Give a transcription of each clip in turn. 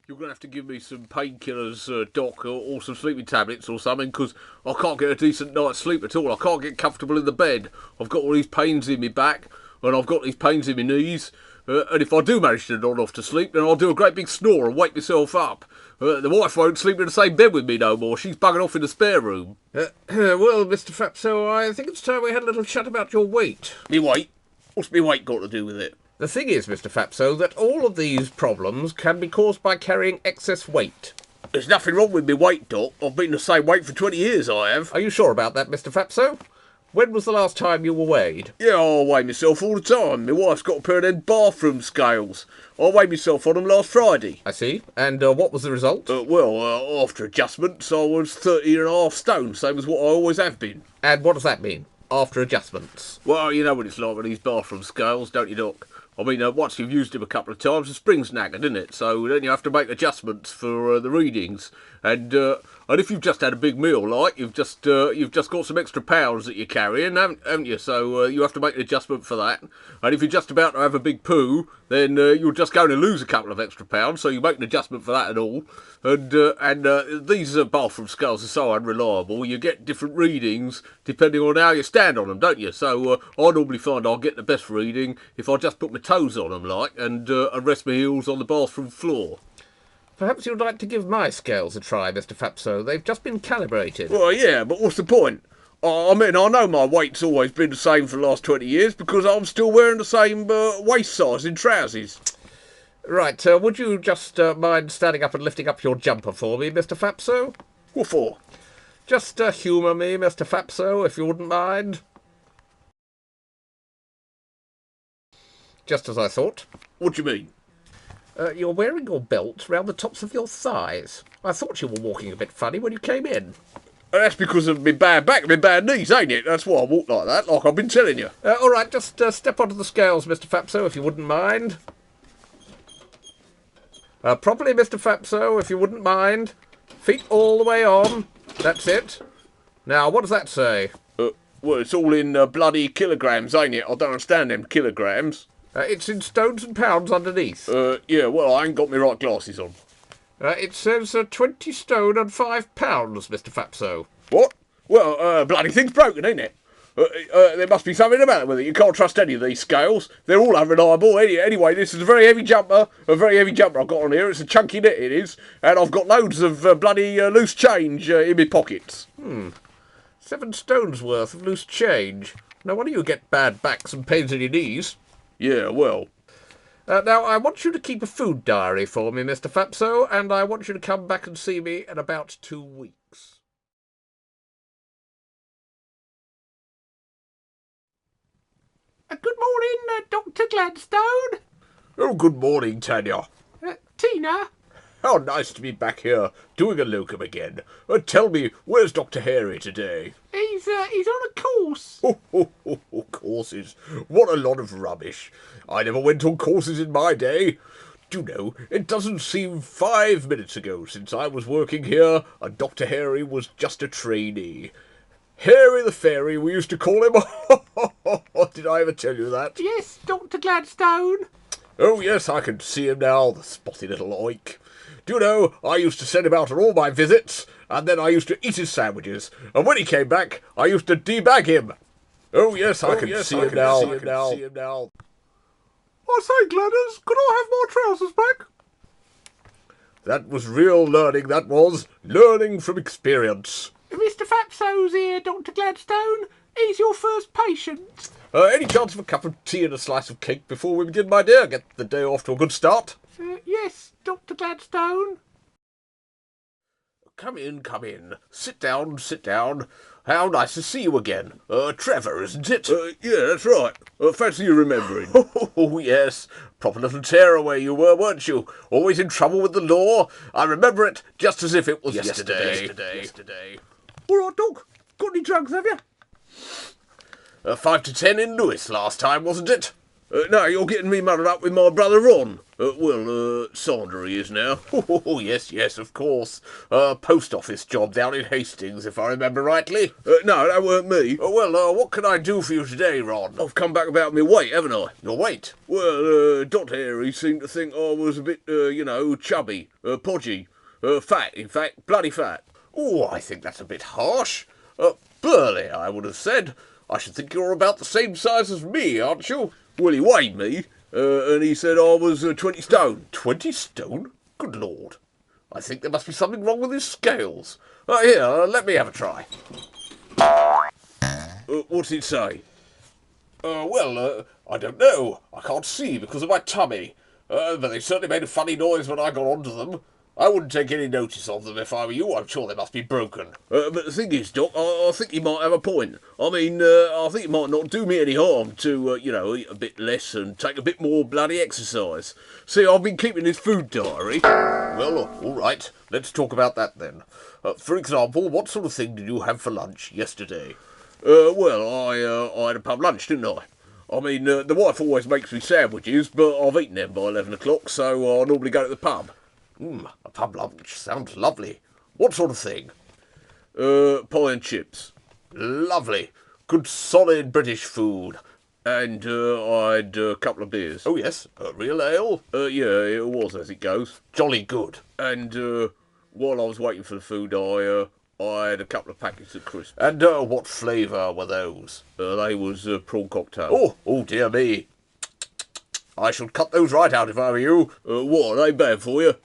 You're going to have to give me some painkillers, Doc, or some sleeping tablets or something, because I can't get a decent night's sleep at all. I can't get comfortable in the bed. I've got all these pains in my back, and I've got these pains in my knees. And if I do manage to nod off to sleep, then I'll do a great big snore and wake myself up. The wife won't sleep in the same bed with me no more. She's buggered off in the spare room. Well, Mr. Fapso, I think it's time we had a little chat about your weight. Me weight? What's me weight got to do with it? The thing is, Mr. Fapso, that all of these problems can be caused by carrying excess weight. There's nothing wrong with me weight, Doc. I've been the same weight for 20 years, I have. Are you sure about that, Mr. Fapso? When was the last time you were weighed? Yeah, I weigh myself all the time. My wife's got a pair of them bathroom scales. I weighed myself on them last Friday. I see. And what was the result? After adjustments, I was 30.5 stone, same as what I always have been. And what does that mean, after adjustments? Well, you know what it's like with these bathroom scales, don't you, Doc? I mean, once you've used them a couple of times, the spring's knackered, isn't it? So then you have to make adjustments for the readings. And if you've just had a big meal, like, you've just got some extra pounds that you're carrying, haven't you? So you have to make an adjustment for that. And if you're just about to have a big poo, then you're just going to lose a couple of extra pounds, so you make an adjustment for that and all. And these bathroom scales are so unreliable. You get different readings depending on how you stand on them, don't you? So I normally find I'll get the best reading if I just put my toes on them, like, and rest my heels on the bathroom floor. Perhaps you'd like to give my scales a try, Mr. Fapso. They've just been calibrated. Well, yeah, but what's the point? I mean, I know my weight's always been the same for the last 20 years because I'm still wearing the same waist size in trousers. Right, would you just mind standing up and lifting up your jumper for me, Mr. Fapso? What for? Just humour me, Mr. Fapso, if you wouldn't mind. Just as I thought. What do you mean? You're wearing your belt round the tops of your thighs. I thought you were walking a bit funny when you came in. That's because of my bad back and my bad knees, ain't it? That's why I walk like that, like I've been telling you. All right, just step onto the scales, Mr. Fapso, if you wouldn't mind. Properly, Mr. Fapso, if you wouldn't mind. Feet all the way on. That's it. Now, what does that say? Well, it's all in bloody kilograms, ain't it? I don't understand them kilograms. It's in stones and pounds underneath. Yeah, well, I ain't got my right glasses on. It says 20 stone and 5 pounds, Mr. Fapso. What? Well, bloody thing's broken, ain't it? There must be something about it with it. You can't trust any of these scales. They're all unreliable. Anyway, this is a very heavy jumper. I've got on here. It's a chunky knit, it is. And I've got loads of bloody loose change in my pockets. 7 stones worth of loose change. No wonder you get bad backs and pains in your knees. Yeah, well. Now, I want you to keep a food diary for me, Mr. Fapso, and I want you to come back and see me in about 2 weeks. Good morning, Dr. Gladstone. Oh, good morning, Tanya. Tina. How nice to be back here, doing a locum again. Tell me, where's Dr. Harry today? He's on a course. Courses. What a lot of rubbish. I never went on courses in my day. Do you know, it doesn't seem 5 minutes ago since I was working here, and Dr. Harry was just a trainee. Harry the Fairy, we used to call him. Did I ever tell you that? Yes, Dr. Gladstone. Oh, yes, I can see him now, the spotty little oik. Do you know, I used to send him out on all my visits, and then I used to eat his sandwiches, and when he came back, I used to debag him. Oh, yes, I can see him now. I say, Gladys, could I have my trousers back? That was real learning, that was. Learning from experience. Mr. Fapso's here, Dr. Gladstone. He's your first patient. Any chance of a cup of tea and a slice of cake before we begin, my dear? Get the day off to a good start. Yes, Dr. Gladstone. Come in, come in. Sit down, sit down. How nice to see you again. Trevor, isn't it? Yeah, that's right. Fancy you remembering. Oh, yes. Proper little tearaway you were, weren't you? Always in trouble with the law. I remember it just as if it was yesterday. All right, Doc. Got any drugs, have you? 5 to 10 in Lewis last time, wasn't it? No, you're getting me muddled up with my brother Ron. Sander he is now. Oh, yes, of course. Post office job down in Hastings, if I remember rightly. No, that weren't me. What can I do for you today, Ron? I've come back about my weight, haven't I? Your weight? Well, Dr. Harry seemed to think I was a bit, chubby, podgy, fat, in fact, bloody fat. Oh, I think that's a bit harsh. Burly, I would have said. I should think you're about the same size as me, aren't you? Well, he weighed me, and he said I was 20 stone. 20 stone? Good Lord. I think there must be something wrong with his scales. Here, let me have a try. What's it say? I don't know. I can't see because of my tummy. But they certainly made a funny noise when I got onto them. I wouldn't take any notice of them if I were you. I'm sure they must be broken. But the thing is, Doc, I think he might have a point. I mean, I think it might not do me any harm to, eat a bit less and take a bit more bloody exercise. See, I've been keeping this food diary. Well, all right. Let's talk about that then. For example, what sort of thing did you have for lunch yesterday? I had a pub lunch, didn't I? I mean, the wife always makes me sandwiches, but I've eaten them by 11 o'clock, so I normally go to the pub. A pub lunch sounds lovely. What sort of thing? Pie and chips. Lovely. Good solid British food. And I had a couple of beers. Oh, yes. Real ale? Yeah, it was as it goes. Jolly good. And while I was waiting for the food, I had a couple of packets of crisps. And what flavour were those? They was prawn cocktail. Oh, dear me. I should cut those right out if I were you. What, are they bad for you?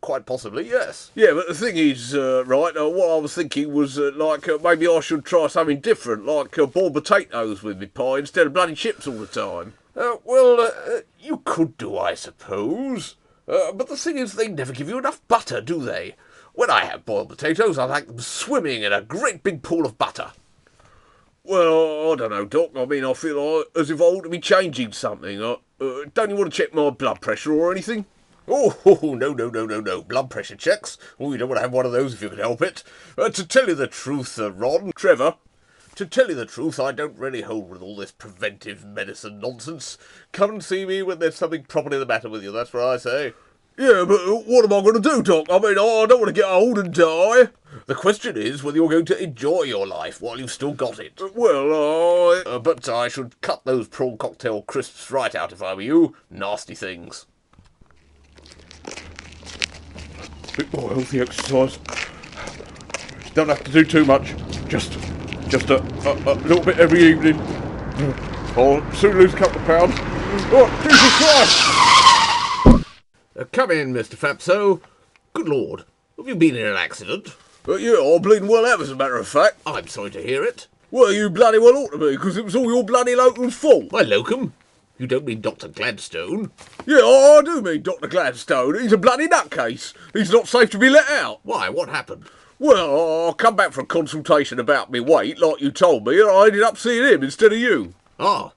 Quite possibly, yes. Yeah, but the thing is, what I was thinking was, maybe I should try something different, like boiled potatoes with me pie instead of bloody chips all the time. You could do, I suppose. But the thing is, they never give you enough butter, do they? When I have boiled potatoes, I like them swimming in a great big pool of butter. Well, I don't know, Doc. I mean, I feel as if I ought to be changing something. Don't you want to check my blood pressure or anything? Oh, no. Blood pressure checks. Oh, you don't want to have one of those if you can help it. To tell you the truth, Ron. Trevor? To tell you the truth, I don't really hold with all this preventive medicine nonsense. Come and see me when there's something properly the matter with you, that's what I say. Yeah, but what am I going to do, Doc? I mean, I don't want to get old and die. The question is whether you're going to enjoy your life while you've still got it. But I should cut those prawn cocktail crisps right out if I were you. Nasty things. Bit more healthy exercise. Don't have to do too much. Just a little bit every evening. I'll soon lose a couple of pounds. Oh, Jesus Christ! Come in, Mr. Fapso. Good Lord, have you been in an accident? Yeah, I bleeding well out, as a matter of fact. I'm sorry to hear it. Well, you bloody well ought to be, because it was all your bloody locum's fault. My locum? You don't mean Dr. Gladstone? Yeah, I do mean Dr. Gladstone. He's a bloody nutcase. He's not safe to be let out. Why, what happened? Well, I come back for a consultation about me weight, like you told me, and I ended up seeing him instead of you. Ah,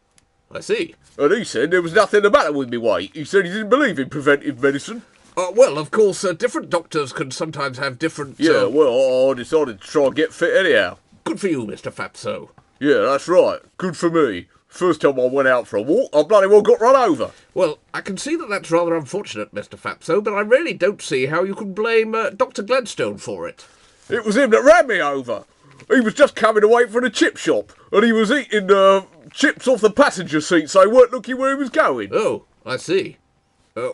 I see. And he said there was nothing the matter with me weight. He said he didn't believe in preventive medicine. Well, of course, different doctors can sometimes have different... Yeah, well, I decided to try and get fit anyhow. Good for you, Mr. Fapso. Yeah, that's right. Good for me. First time I went out for a walk, I bloody well got run over. Well, I can see that that's rather unfortunate, Mr. Fapso, but I really don't see how you can blame Dr. Gladstone for it. It was him that ran me over. He was just coming away from the chip shop, and he was eating chips off the passenger seat, so he weren't looking where he was going. Oh, I see.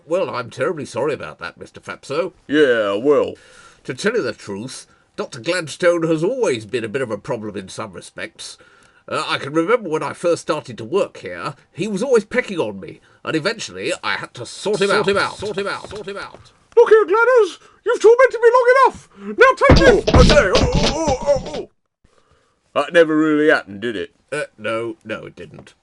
Well, I'm terribly sorry about that, Mr. Fapso. Yeah, well. To tell you the truth, Dr. Gladstone has always been a bit of a problem in some respects. I can remember when I first started to work here, he was always pecking on me, and eventually I had to sort him out. Look here, Gladders, you've tormented me long enough. Now take this. I say, That never really happened, did it? No, it didn't.